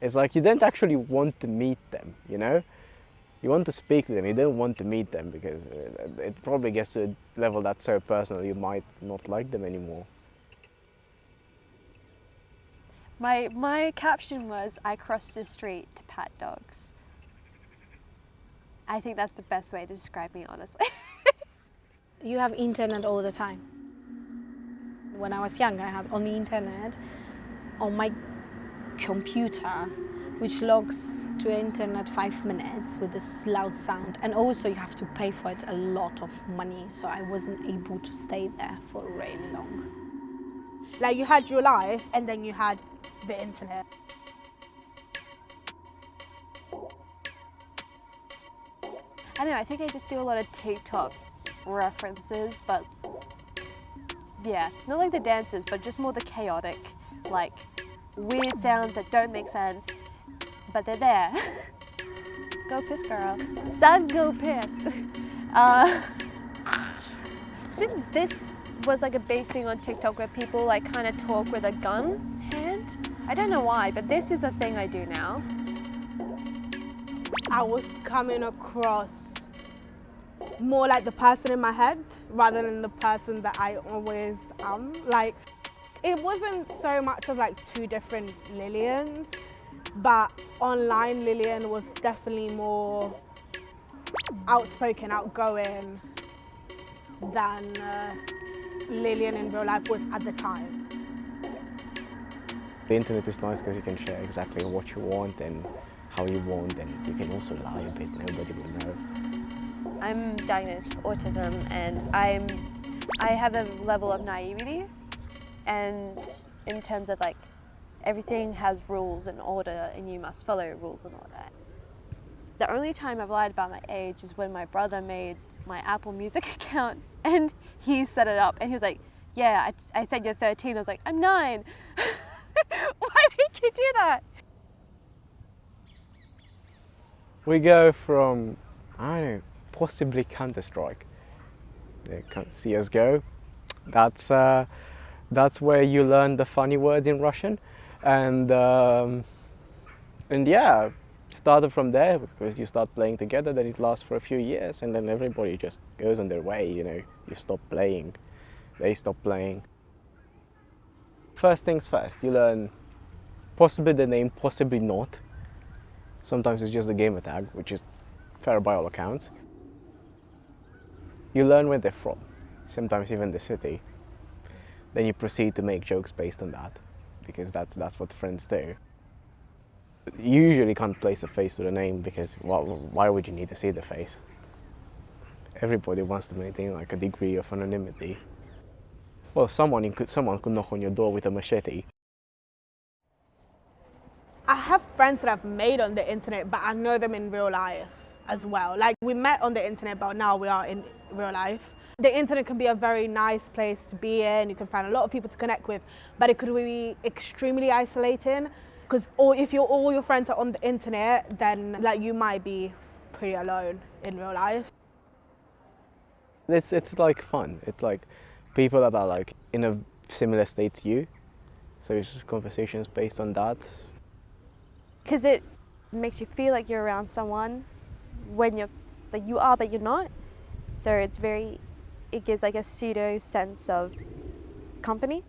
It's like you don't actually want to meet them, you know? You want to speak to them, you don't want to meet them because it probably gets to a level that's so personal you might not like them anymore. My caption was, I crossed the street to pat dogs. I think that's the best way to describe me, honestly. You have internet all the time. When I was young, I had only internet on my computer, which logs to internet 5 minutes with this loud sound. And also you have to pay for it a lot of money, so I wasn't able to stay there for really long. Like you had your life and then you had the internet. I don't know, I think I just do a lot of TikTok references, but yeah, not like the dances, but just more the chaotic, like weird sounds that don't make sense, but they're there. Go piss, girl. Son, go piss. Since this was like a big thing on TikTok where people like kind of talk with a gun hand, I don't know why, but this is a thing I do now. I was coming across more like the person in my head rather than the person that I always am. Like, it wasn't so much of like two different Lillians, but online Lillian was definitely more outspoken, outgoing than Lillian in real life was at the time. The internet is nice because you can share exactly what you want and how you want, and you can also lie a bit, nobody will know. I'm diagnosed with autism and I have a level of naivety, and in terms of like everything has rules and order and you must follow rules and all that. The only time I've lied about my age is when my brother made my Apple Music account and he set it up and he was like, yeah, I said you're 13. I was like, I'm 9. Why did you do that? We go from, I don't know, possibly Counter-Strike. CSGO. That's where you learn the funny words in Russian, and yeah, started from there because you start playing together. Then it lasts for a few years, and then everybody just goes on their way. You know, you stop playing, they stop playing. First things first, you learn possibly the name, possibly not. Sometimes it's just the gamer tag, which is fair by all accounts. You learn where they're from, sometimes even the city. Then you proceed to make jokes based on that, because that's what friends do. You usually can't place a face to the name because why would you need to see the face? Everybody wants to maintain like a degree of anonymity. Well, someone could knock on your door with a machete. I have friends that I've made on the internet, but I know them in real life as well. Like, we met on the internet, but now we are in real life. The internet can be a very nice place to be in. You can find a lot of people to connect with, but it could be extremely isolating because if all your friends are on the internet, then like you might be pretty alone in real life. It's like fun. It's like people that are like in a similar state to you. So it's just conversations based on that. Because it makes you feel like you're around someone when you're like you are, but you're not. So it gives like a pseudo sense of company.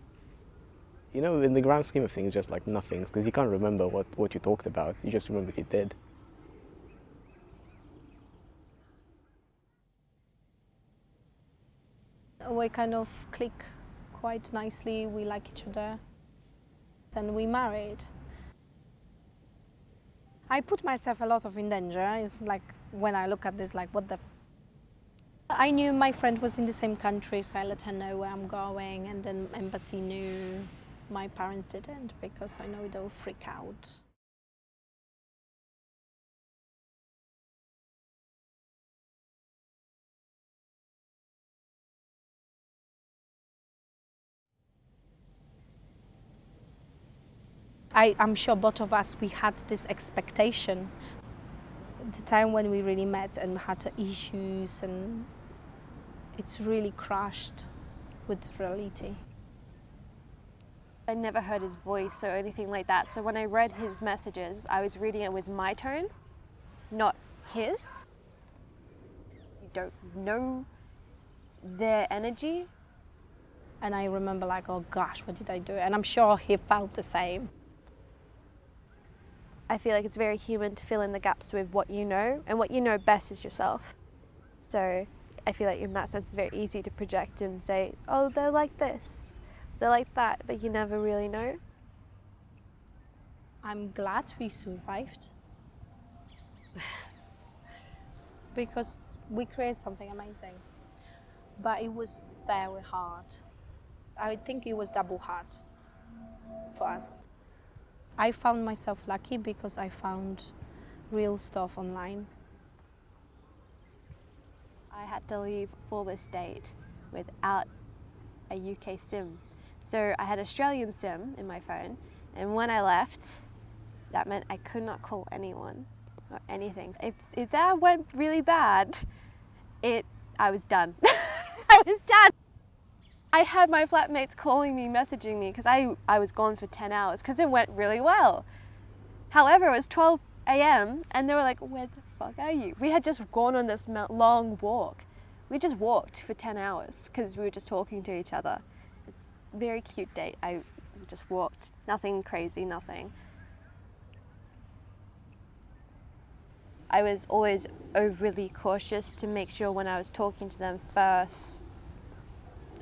You know, in the grand scheme of things, just like nothings, because you can't remember what you talked about. You just remember what you did. We kind of click quite nicely, we like each other, and we married. I put myself a lot in danger. It's like when I look at this, like what the. I knew my friend was in the same country, so I let her know where I'm going, and then embassy knew. My parents didn't because I know they'll freak out. I'm sure both of us, we had this expectation. The time when we really met and had issues, and it's really crashed with reality. I never heard his voice or anything like that. So when I read his messages, I was reading it with my tone, not his. You don't know their energy. And I remember like, oh gosh, what did I do? And I'm sure he felt the same. I feel like it's very human to fill in the gaps with what you know, and what you know best is yourself. So I feel like in that sense it's very easy to project and say, oh, they're like this, they're like that, but you never really know. I'm glad we survived. Because we created something amazing. But it was very hard. I think it was double hard for us. I found myself lucky because I found real stuff online. I had to leave for this date without a UK SIM. So I had Australian SIM in my phone, and when I left, that meant I could not call anyone or anything. If that went really bad, I was done. I was done. I had my flatmates calling me, messaging me, because I was gone for 10 hours, because it went really well. However, it was 12 a.m. and they were like, where the fuck are you? We had just gone on this long walk. We just walked for 10 hours because we were just talking to each other. It's a very cute date. I just walked. Nothing crazy, nothing. I was always overly cautious to make sure when I was talking to them first,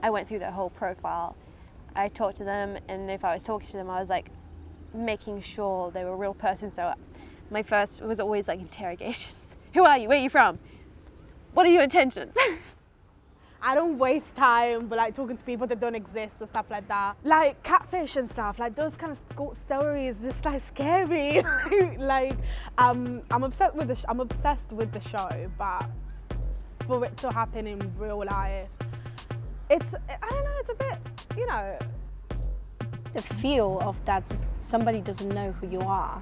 I went through their whole profile. I talked to them, and if I was talking to them, I was like making sure they were a real person. So my first was always like interrogations. Who are you? Where are you from? What are your intentions? I don't waste time but like talking to people that don't exist or stuff like that. Like catfish and stuff, like those kind of stories just like scare me. Like I'm obsessed with the show, but for it to happen in real life, I don't know, it's a bit, you know. The feel of that somebody doesn't know who you are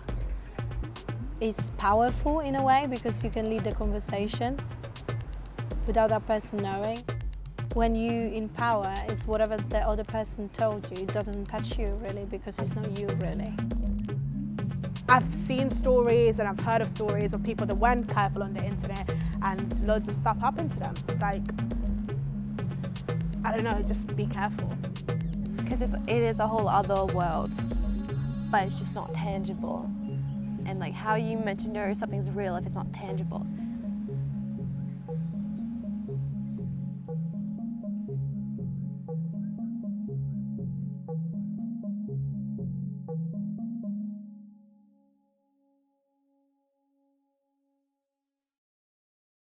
is powerful in a way, because you can lead the conversation without that person knowing. When you in power, it's whatever the other person told you. It doesn't touch you really, because it's not you really. I've seen stories and I've heard of stories of people that weren't careful on the internet and loads of stuff happened to them. Like, I don't know, just be careful. Because it is a whole other world, but it's just not tangible. And like, how are you meant to know something's real if it's not tangible?